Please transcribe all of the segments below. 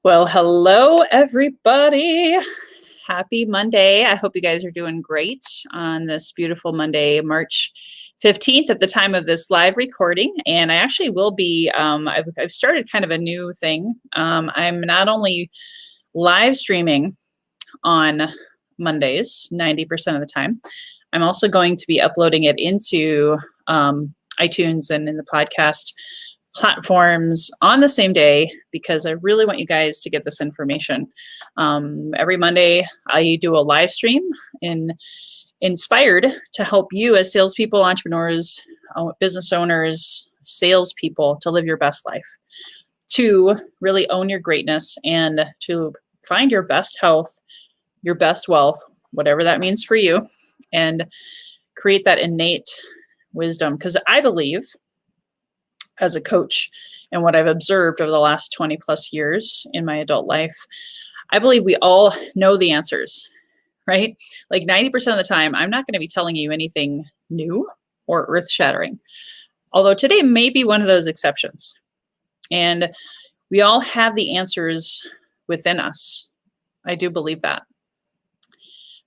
Well, hello, everybody. Happy Monday. I hope you guys are doing great on this beautiful Monday, March 15th at the time of this live recording. And I actually will be, I've started kind of a new thing. I'm not only live streaming on Mondays, 90% of the time, I'm also going to be uploading it into iTunes and in the podcast platforms on the same day because I really want you guys to get this information. Every Monday, I do a live stream inspired to help you as salespeople, entrepreneurs, business owners, salespeople to live your best life, to really own your greatness and to find your best health, your best wealth, whatever that means for you, and create that innate wisdom. Because I believe, as a coach and what I've observed over the last 20 plus years in my adult life, I believe we all know the answers, right? Like 90% of the time, I'm not going to be telling you anything new or earth shattering. Although today may be one of those exceptions. And we all have the answers within us. I do believe that.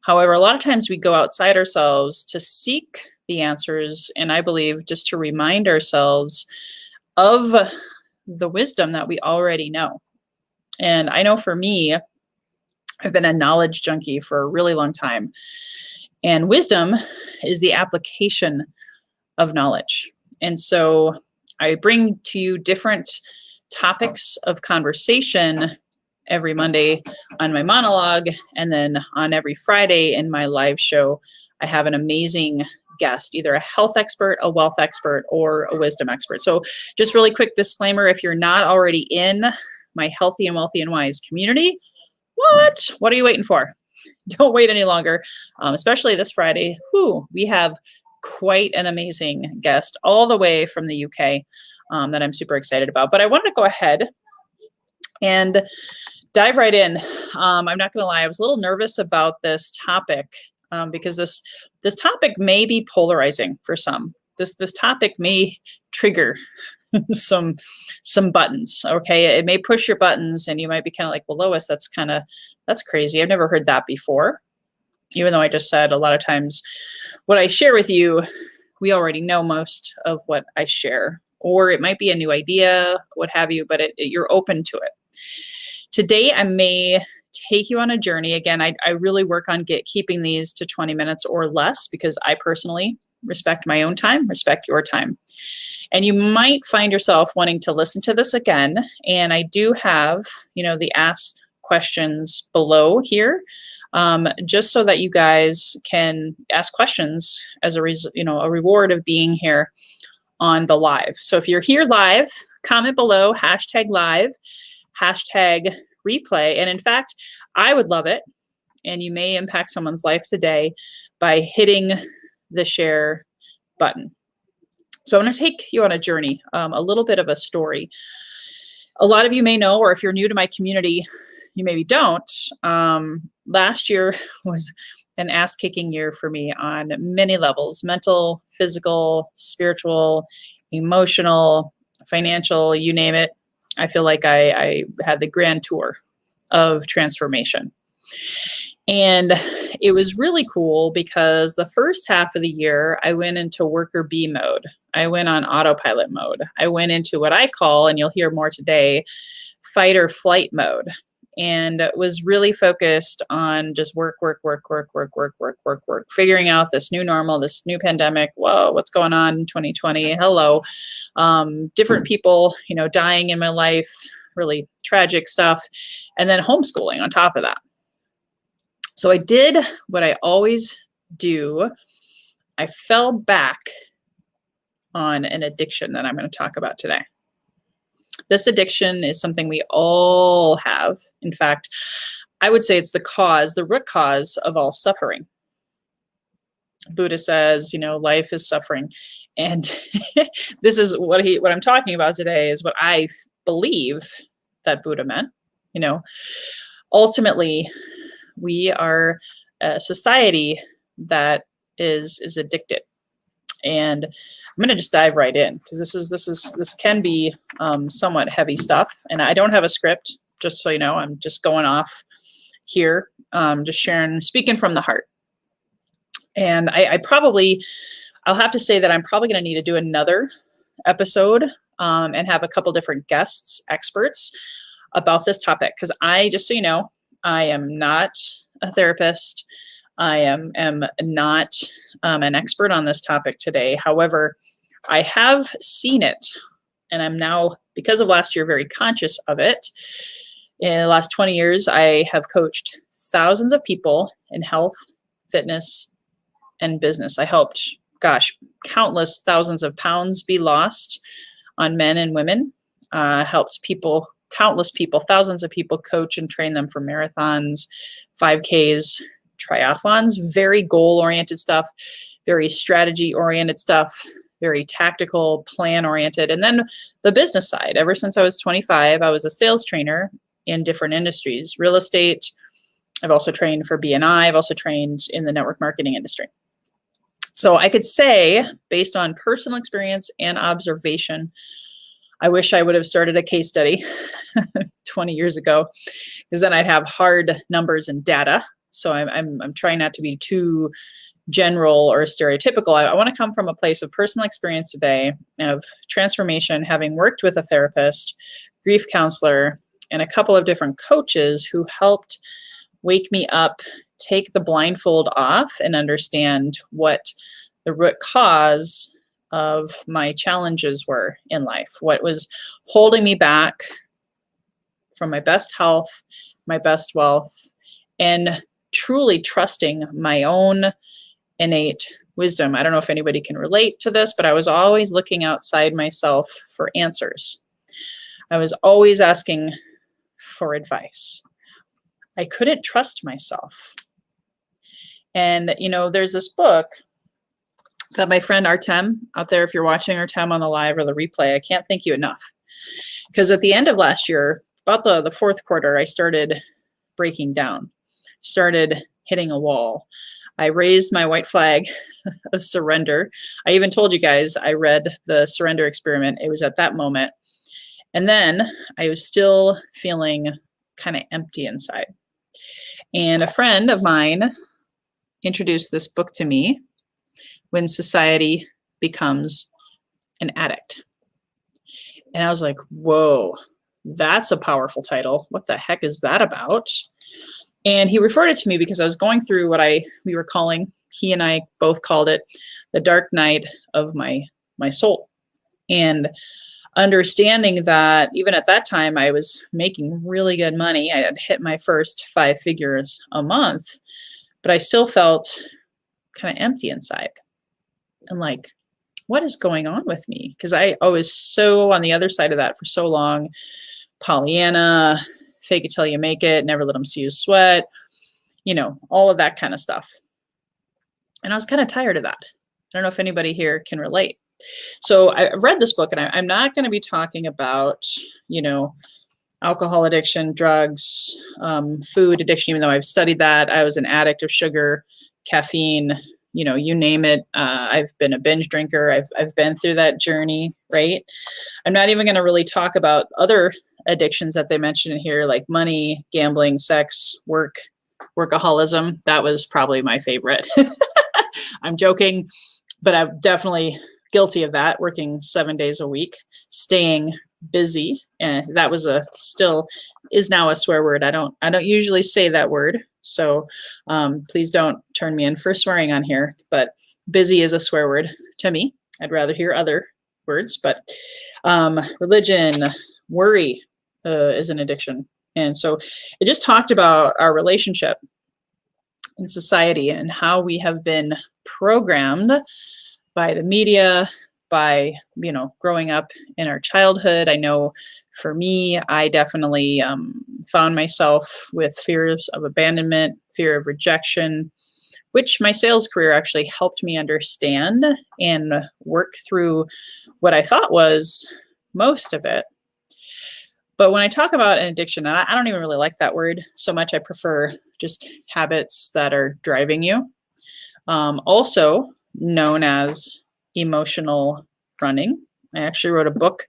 However, a lot of times we go outside ourselves to seek the answers. And I believe just to remind ourselves of the wisdom that we already know. And I know for me, I've been a knowledge junkie for a really long time. And wisdom is the application of knowledge. And so I bring to you different topics of conversation every Monday on my monologue. And then on every Friday in my live show, I have an amazing guest, either a health expert, a wealth expert, or a wisdom expert. So just really quick disclaimer, if you're not already in my Healthy and Wealthy and Wise community, what are you waiting for? Don't wait any longer, especially this Friday. We have quite an amazing guest all the way from the UK that I'm super excited about. But I wanted to go ahead and dive right in. I'm not going to lie, I was a little nervous about this topic because this topic may be polarizing for some. This topic may trigger some buttons. Okay, it may push your buttons, and you might be kind of like, "Well, Lois, that's crazy. I've never heard that before." Even though I just said a lot of times, what I share with you, we already know most of what I share, or it might be a new idea, what have you. But you're open to it. Today, I may take you on a journey. Again, I really work on keeping these to 20 minutes or less because I personally respect my own time, respect your time. And you might find yourself wanting to listen to this again. And I do have, the ask questions below here, just so that you guys can ask questions as a reward of being here on the live. So if you're here live, comment below, #live, #replay. And in fact, I would love it. And you may impact someone's life today by hitting the share button. So I'm going to take you on a journey, a little bit of a story. A lot of you may know, or if you're new to my community, you maybe don't. Last year was an ass-kicking year for me on many levels: mental, physical, spiritual, emotional, financial, you name it. I feel like I had the grand tour of transformation. And it was really cool because the first half of the year, I went into worker bee mode. I went on autopilot mode. I went into what I call, and you'll hear more today, fight or flight mode. And was really focused on just work, figuring out this new normal, this new pandemic. Whoa, what's going on in 2020? Hello. Different people, dying in my life, really tragic stuff. And then homeschooling on top of that. So I did what I always do. I fell back on an addiction that I'm going to talk about today. This addiction is something we all have. In fact, I would say it's the root cause of all suffering. Buddha says, life is suffering. And this is what I'm talking about today is what I believe that Buddha meant. Ultimately, we are a society that is addicted. And I'm going to just dive right in because this can be somewhat heavy stuff. And I don't have a script. just so you know, I'm just going off here, just sharing, speaking from the heart. And I'll have to say that I'm probably going to need to do another episode and have a couple different guests, experts about this topic. Because just so you know, I am not a therapist. I am not an expert on this topic today. However, I have seen it, and I'm now, because of last year, very conscious of it. In the last 20 years, I have coached thousands of people in health, fitness, and business. I helped, countless thousands of pounds be lost on men and women. Helped people, countless people, thousands of people, coach and train them for marathons, 5Ks, triathlons, very goal-oriented stuff, very strategy-oriented stuff, very tactical, plan-oriented. And then the business side. Ever since I was 25, I was a sales trainer in different industries, real estate. I've also trained for BNI. I've also trained in the network marketing industry. So I could say, based on personal experience and observation, I wish I would have started a case study 20 years ago, because then I'd have hard numbers and data. So I'm trying not to be too general or stereotypical. I want to come from a place of personal experience today, of transformation, having worked with a therapist, grief counselor, and a couple of different coaches who helped wake me up, take the blindfold off, and understand what the root cause of my challenges were in life, what was holding me back from my best health, my best wealth, and truly trusting my own innate wisdom. I don't know if anybody can relate to this, but I was always looking outside myself for answers. I was always asking for advice. I couldn't trust myself. And, there's this book that my friend Artem out there, if you're watching Artem on the live or the replay, I can't thank you enough. Because at the end of last year, about the fourth quarter, I started breaking down, started hitting a wall. I raised my white flag of surrender. I even told you guys I read the Surrender Experiment. It was at that moment. And then I was still feeling kind of empty inside. And a friend of mine introduced this book to me, When Society Becomes an Addict. And I was like, whoa, that's a powerful title. What the heck is that about? And he referred it to me because I was going through what we were calling, he and I both called it, the dark night of my soul. And understanding that even at that time, I was making really good money. I had hit my first 5 figures a month, but I still felt kind of empty inside. I'm like, what is going on with me? Because I was so on the other side of that for so long. Pollyanna, fake it till you make it, never let them see you sweat, all of that kind of stuff. And I was kind of tired of that. I don't know if anybody here can relate. So I read this book, and I'm not going to be talking about, alcohol addiction, drugs, food addiction, even though I've studied that. I was an addict of sugar, caffeine, you name it. I've been a binge drinker. I've been through that journey, right? I'm not even going to really talk about other addictions that they mentioned in here, like money, gambling, sex, workaholism. That was probably my favorite. I'm joking, but I'm definitely guilty of that, working 7 days a week, staying busy. And that was still is now a swear word. I don't usually say that word. So please don't turn me in for swearing on here, but busy is a swear word to me. I'd rather hear other words, but religion, worry is an addiction. And so it just talked about our relationship in society and how we have been programmed by the media, by, growing up in our childhood. I know for me, I definitely found myself with fears of abandonment, fear of rejection, which my sales career actually helped me understand and work through what I thought was most of it. But when I talk about an addiction, I don't even really like that word so much. I prefer just habits that are driving you. Also known as emotional running. I actually wrote a book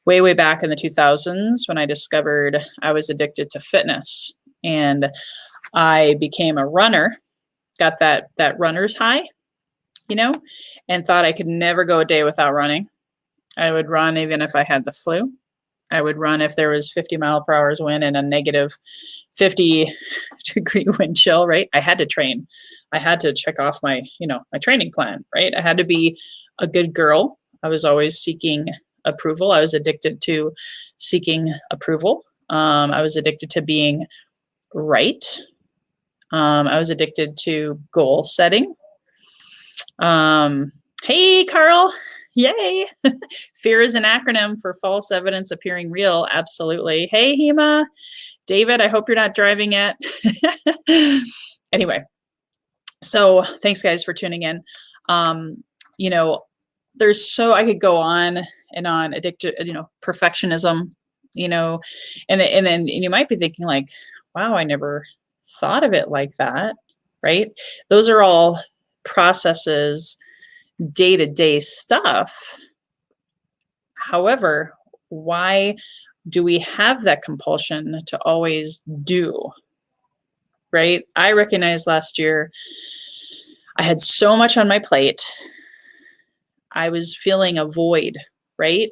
way back in the 2000s when I discovered I was addicted to fitness, and I became a runner, got that runner's high, and thought I could never go a day without running. I would run even if I had the flu. I would run if there was 50-mile-per-hour wind and a negative 50-degree wind chill, right? I had to train. I had to check off my training plan, right? I had to be a good girl. I was always seeking approval. I was addicted to seeking approval. I was addicted to being right. I was addicted to goal setting. Hey, Carl. Yay. Fear is an acronym for false evidence appearing real. Absolutely. Hey, Hema. David, I hope you're not driving yet. Anyway, so thanks guys for tuning in. I could go on and on, addicted, perfectionism, and then you might be thinking like, wow, I never thought of it like that, right? Those are all processes, day-to-day stuff. However, why do we have that compulsion to always do, right? I recognized last year I had so much on my plate. I was feeling a void, right?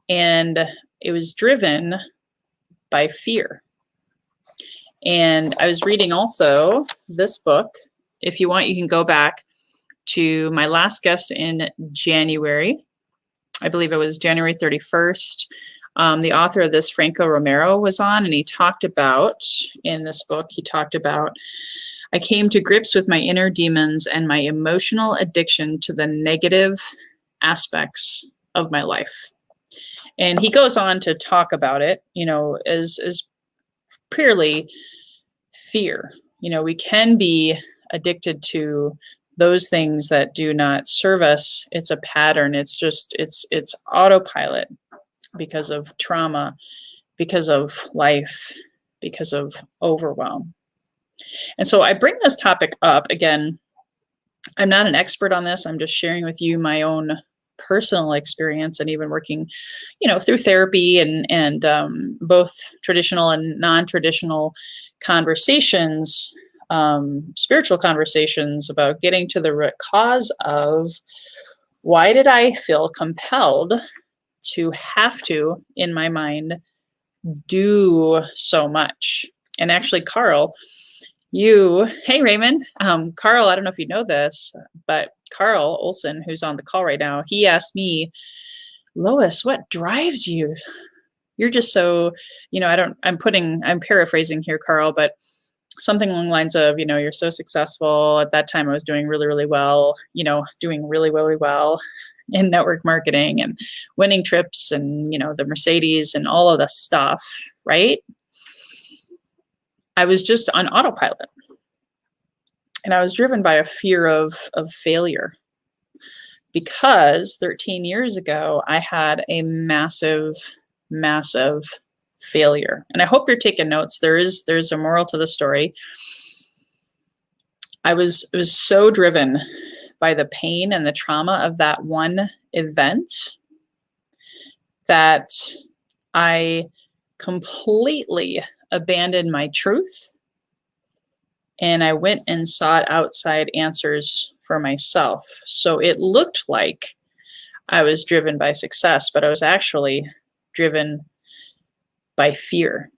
And it was driven by fear. And I was reading also this book. If you want, you can go back to my last guest in January. I believe it was January 31st. The author of this, Franco Romero, was on, and he talked about, in this book, I came to grips with my inner demons and my emotional addiction to the negative aspects of my life. And he goes on to talk about it, as purely fear. We can be addicted to those things that do not serve us. It's a pattern. It's autopilot because of trauma, because of life, because of overwhelm. And so I bring this topic up again. I'm not an expert on this. I'm just sharing with you my own personal experience, and even working, through therapy and both traditional and non-traditional conversations, spiritual conversations about getting to the root cause of why did I feel compelled to have to, in my mind, do so much. And actually, Carl, hey, Raymond, Carl, I don't know if you know this, but Carl Olson, who's on the call right now, he asked me, Lois, what drives you? You're just so, I'm paraphrasing here, Carl, but something along the lines of, you're so successful. At that time, I was doing really, really well, doing really, really well in network marketing and winning trips and, the Mercedes and all of the stuff, right? I was just on autopilot, and I was driven by a fear of failure, because 13 years ago, I had a massive, massive failure. And I hope you're taking notes. There's a moral to the story. I was so driven by the pain and the trauma of that one event that I completely abandoned my truth, and I went and sought outside answers for myself. So it looked like I was driven by success, but I was actually driven by fear.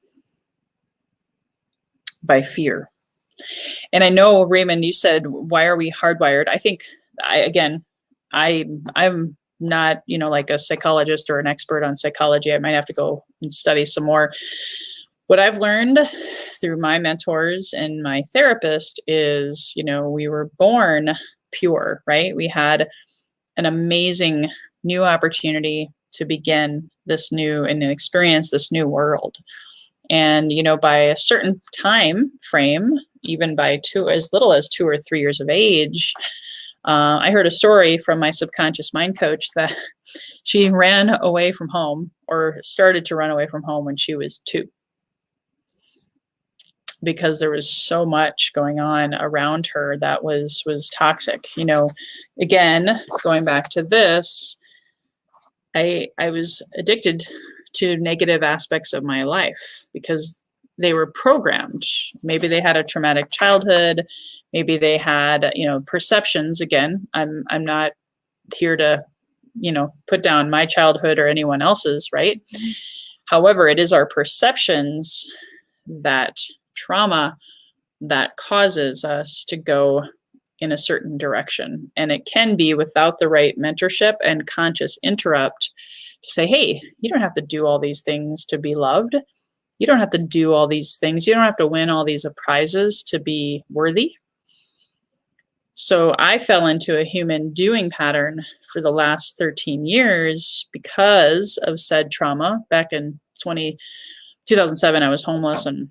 And I know, Raymond, you said, why are we hardwired? I think I'm not, like a psychologist or an expert on psychology. I might have to go and study some more. What I've learned through my mentors and my therapist is, we were born pure, right? We had an amazing new opportunity to begin this new and experience this new world. And, by a certain time frame, even by as little as 2 or 3 years of age, I heard a story from my subconscious mind coach that she ran away from home, or started to run away from home, when she was 2. Because there was so much going on around her that was toxic. Again, going back to this, I was addicted to negative aspects of my life because they were programmed. Maybe they had a traumatic childhood. Maybe they had, perceptions. Again, I'm not here to, put down my childhood or anyone else's, right? However, it is our perceptions that trauma that causes us to go in a certain direction. And it can be without the right mentorship and conscious interrupt to say, hey, you don't have to do all these things to be loved. You don't have to do all these things. You don't have to win all these prizes to be worthy. So I fell into a human doing pattern for the last 13 years because of said trauma. Back in 2007, I was homeless and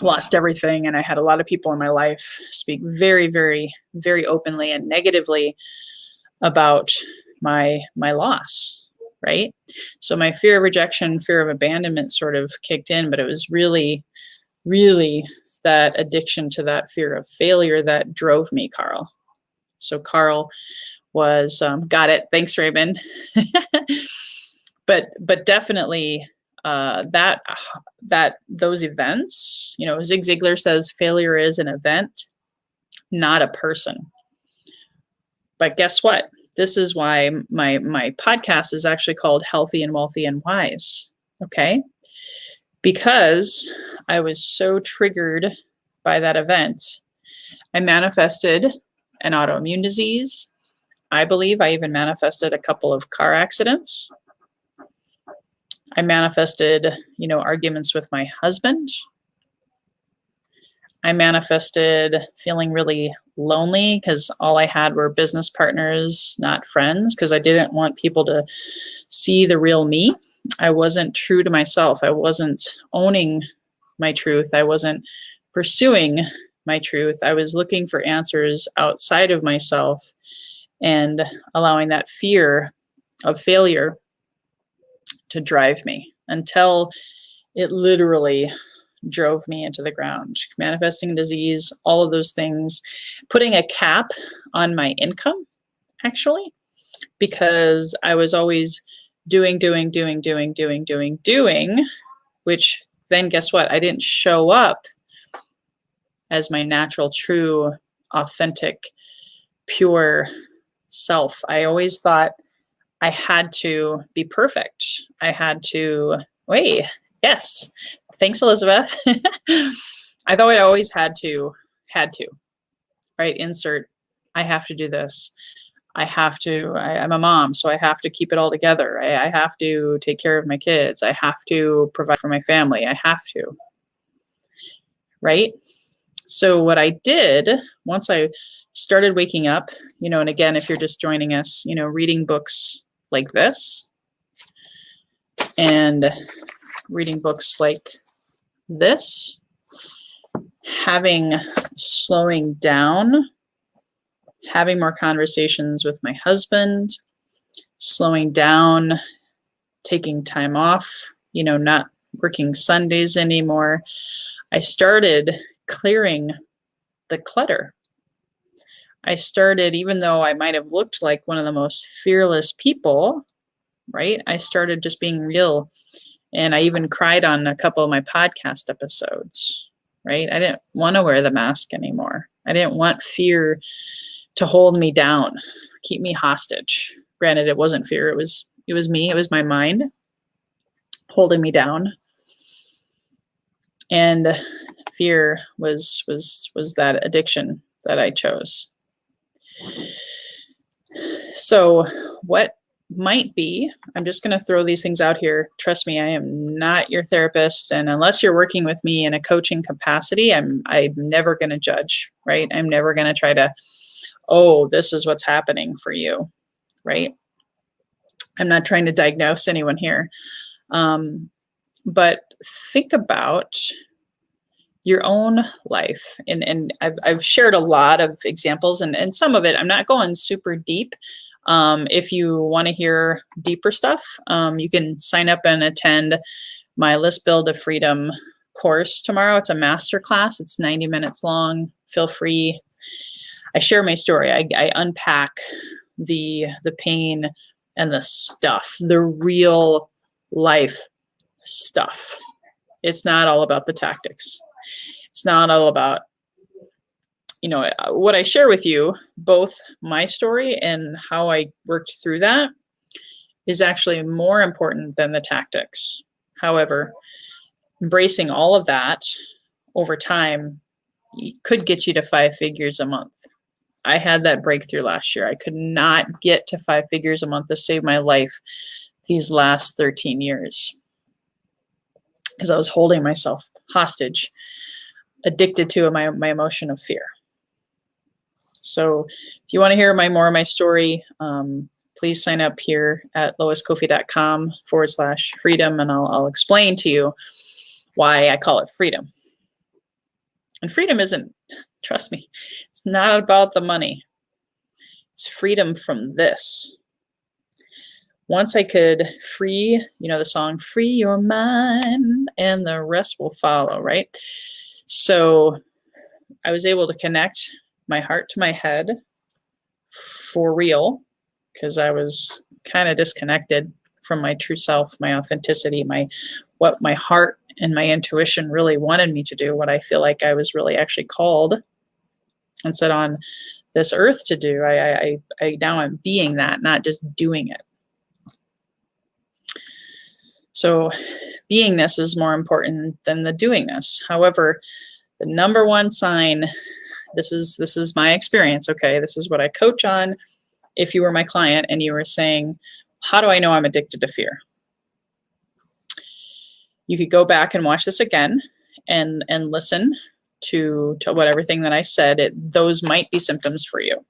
lost everything. And I had a lot of people in my life speak very, very, very openly and negatively about my loss, right? So my fear of rejection, fear of abandonment sort of kicked in, but it was really, really that addiction to that fear of failure that drove me, Carl. So Carl was, got it. Thanks, Raymond. but definitely that those events, Zig Ziglar says failure is an event, not a person. But guess what? This is why my podcast is actually called Healthy and Wealthy and Wise. Okay. Because I was so triggered by that event, I manifested an autoimmune disease. I believe I even manifested a couple of car accidents. I manifested, arguments with my husband. I manifested feeling really lonely because all I had were business partners, not friends, because I didn't want people to see the real me. I wasn't true to myself. I wasn't owning my truth. I wasn't pursuing my truth. I was looking for answers outside of myself and allowing that fear of failure to drive me until it literally drove me into the ground. Manifesting disease, all of those things, putting a cap on my income, actually, because I was always doing, which then guess what? I didn't show up as my natural, true, authentic, pure self. I always thought I had to be perfect. I had to, wait, yes. Thanks, Elizabeth. I thought I always had to, right? Insert, I have to do this. I'm a mom, so I have to keep it all together. I have to take care of my kids. I have to provide for my family. I have to, right? So what I did once I started waking up, and again, if you're just joining us, reading books like this and reading books like this, slowing down, having more conversations with my husband, slowing down, taking time off, not working Sundays anymore. I started clearing the clutter. I started, even though I might have looked like one of the most fearless people, right? I started just being real. And I even cried on a couple of my podcast episodes, right? I didn't want to wear the mask anymore. I didn't want fear to hold me down, keep me hostage. Granted, it wasn't fear. It was me. It was my mind holding me down. And fear was that addiction that I chose. So what might be, I'm just going to throw these things out here. Trust me, I am not your therapist. And unless you're working with me in a coaching capacity, I'm never going to judge, right? I'm never going to try to, this is what's happening for you, right? I'm not trying to diagnose anyone here. But think about your own life. And I've shared a lot of examples and some of it, I'm not going super deep. If you want to hear deeper stuff, you can sign up and attend my List Build a Freedom course tomorrow. It's a masterclass. It's 90 minutes long. Feel free. I share my story. I unpack the pain and the stuff, the real life stuff. It's not all about the tactics. It's not all about, what I share with you, both my story and how I worked through that is actually more important than the tactics. However, embracing all of that over time could get you to 5 figures a month. I had that breakthrough last year. I could not get to 5 figures a month to save my life these last 13 years because I was holding myself hostage, addicted to my emotion of fear. So if you want to hear more of my story, please sign up here at loiscoffey.com/freedom, and I'll explain to you why I call it freedom. And freedom isn't, trust me, it's not about the money. It's freedom from this. Once I could free, the song, free your mind, and the rest will follow, right? So I was able to connect my heart to my head for real, because I was kind of disconnected from my true self, my authenticity, what my heart and my intuition really wanted me to do, what I feel like I was really actually called and set on this earth to do. I now I'm being that, not just doing it. So beingness is more important than the doingness. However, the number one sign, this is my experience, okay? This is what I coach on. If you were my client and you were saying, how do I know I'm addicted to fear? You could go back and watch this again and listen to what everything that I said. Those might be symptoms for you.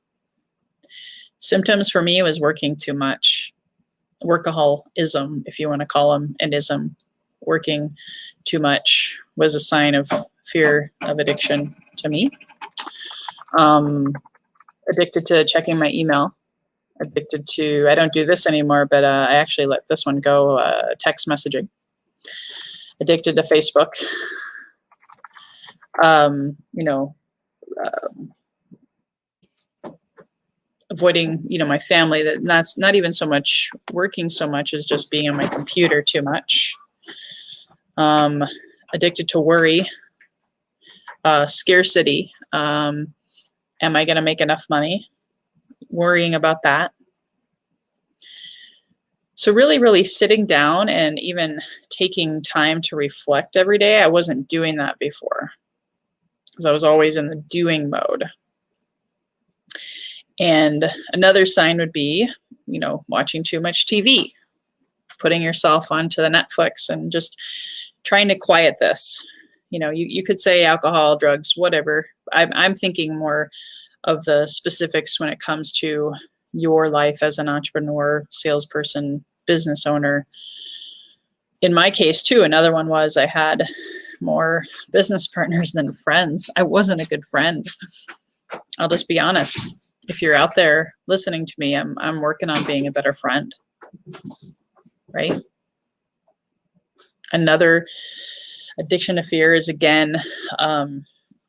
Symptoms for me was working too much. Workaholism, if you want to call them an ism. Working too much was a sign of fear of addiction to me. Addicted to checking my email. Addicted to, I don't do this anymore, but I actually let this one go, text messaging. Addicted to Facebook. Avoiding, my family. That's not even so much working so much as just being on my computer too much. Addicted to worry. Scarcity. Am I going to make enough money? Worrying about that. So really, really sitting down and even taking time to reflect every day. I wasn't doing that before because I was always in the doing mode. And another sign would be, watching too much TV, putting yourself onto the Netflix and just trying to quiet this. You could say alcohol, drugs, whatever. I'm thinking more of the specifics when it comes to your life as an entrepreneur, salesperson, business owner. In my case too, another one was I had more business partners than friends. I wasn't a good friend. I'll just be honest. If you're out there listening to me, I'm working on being a better friend, right? Another addiction to fear is, again,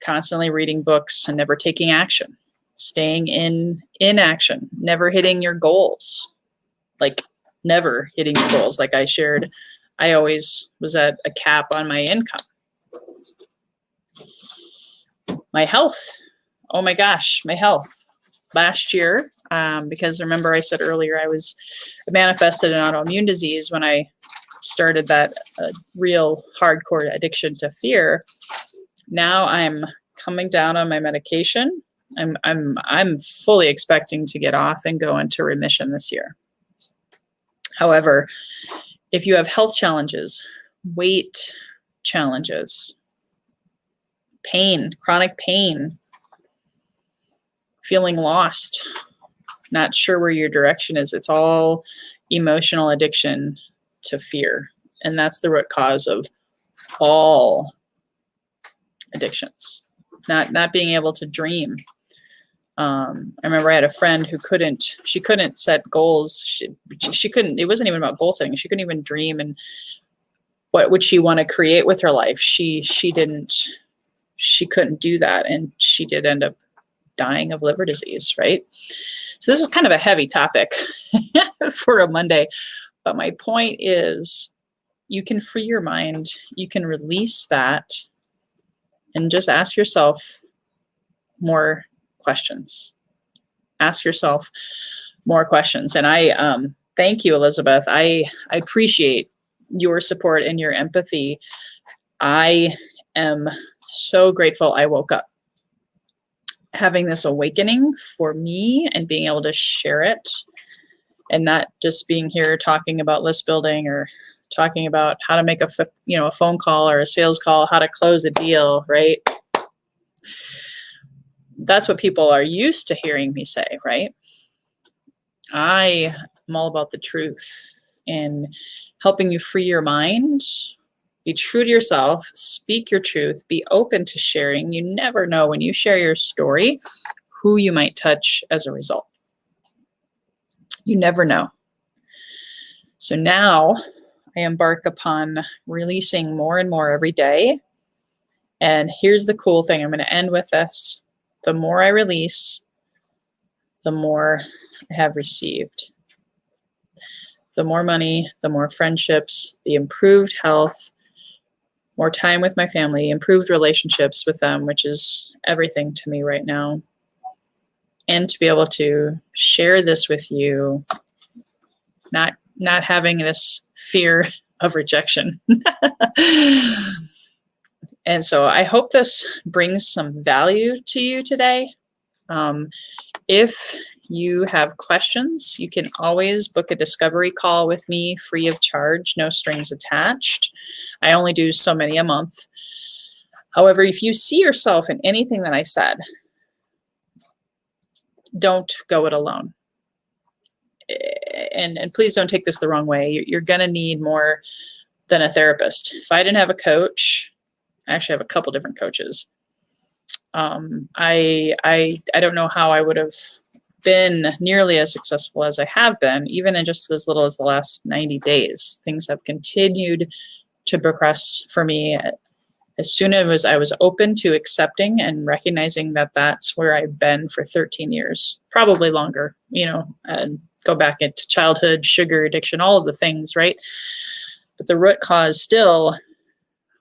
constantly reading books and never taking action, staying in inaction, never hitting your goals, like never hitting your goals. Like I shared, I always was at a cap on my income. My health. Oh my gosh, my health. Last year, because remember I said earlier I manifested an autoimmune disease when I started that real hardcore addiction to fear. Now I'm coming down on my medication. I'm fully expecting to get off and go into remission this year. However, if you have health challenges, weight challenges, pain, chronic pain, feeling lost, not sure where your direction is, it's all emotional addiction to fear. And that's the root cause of all addictions. Not being able to dream. I remember I had a friend who couldn't set goals. She couldn't, it wasn't even about goal setting. She couldn't even dream and what would she want to create with her life. She couldn't do that. And she did end up dying of liver disease, right? So this is kind of a heavy topic for a Monday, but my point is you can free your mind, you can release that, and just ask yourself more questions. Ask yourself more questions. And I thank you, Elizabeth. I appreciate your support and your empathy. I am so grateful I woke up having this awakening for me and being able to share it, and not just being here talking about list building or talking about how to make a phone call or a sales call, how to close a deal, right? That's what people are used to hearing me say, right? I am all about the truth and helping you free your mind. Be true to yourself, speak your truth, be open to sharing. You never know when you share your story who you might touch as a result. You never know. So now I embark upon releasing more and more every day. And here's the cool thing. I'm going to end with this. The more I release, the more I have received. The more money, the more friendships, the improved health, more time with my family, improved relationships with them, which is everything to me right now. And to be able to share this with you, not having this fear of rejection. And so I hope this brings some value to you today. If you have questions, you can always book a discovery call with me free of charge, no strings attached. I only do so many a month. However, if you see yourself in anything that I said, don't go it alone. And please don't take this the wrong way. You're going to need more than a therapist. If I didn't have a coach, I actually have a couple different coaches. I don't know how I would have been nearly as successful as I have been, even in just as little as the last 90 days. Things have continued to progress for me as soon as I was open to accepting and recognizing that that's where I've been for 13 years, probably longer, go back into childhood, sugar addiction, all of the things, right? But the root cause still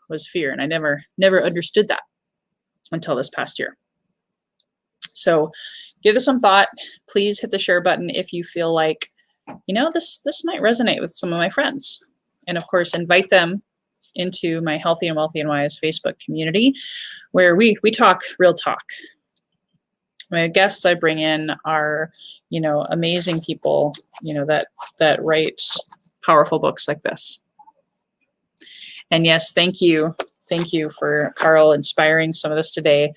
was fear. And I never understood that until this past year. So give this some thought. Please hit the share button if you feel like, this might resonate with some of my friends. And of course, invite them into my Healthy and Wealthy and Wise Facebook community, where we talk real talk. My guests I bring in are, amazing people, that write powerful books like this. And yes, thank you for Carl inspiring some of this today,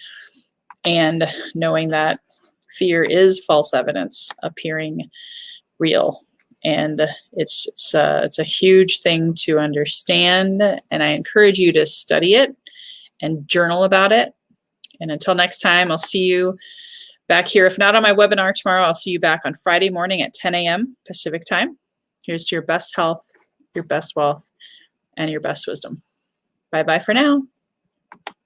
and knowing that fear is false evidence appearing real. And it's a huge thing to understand. And I encourage you to study it and journal about it. And until next time, I'll see you back here. If not on my webinar tomorrow, I'll see you back on Friday morning at 10 a.m. Pacific time. Here's to your best health, your best wealth, and your best wisdom. Bye-bye for now.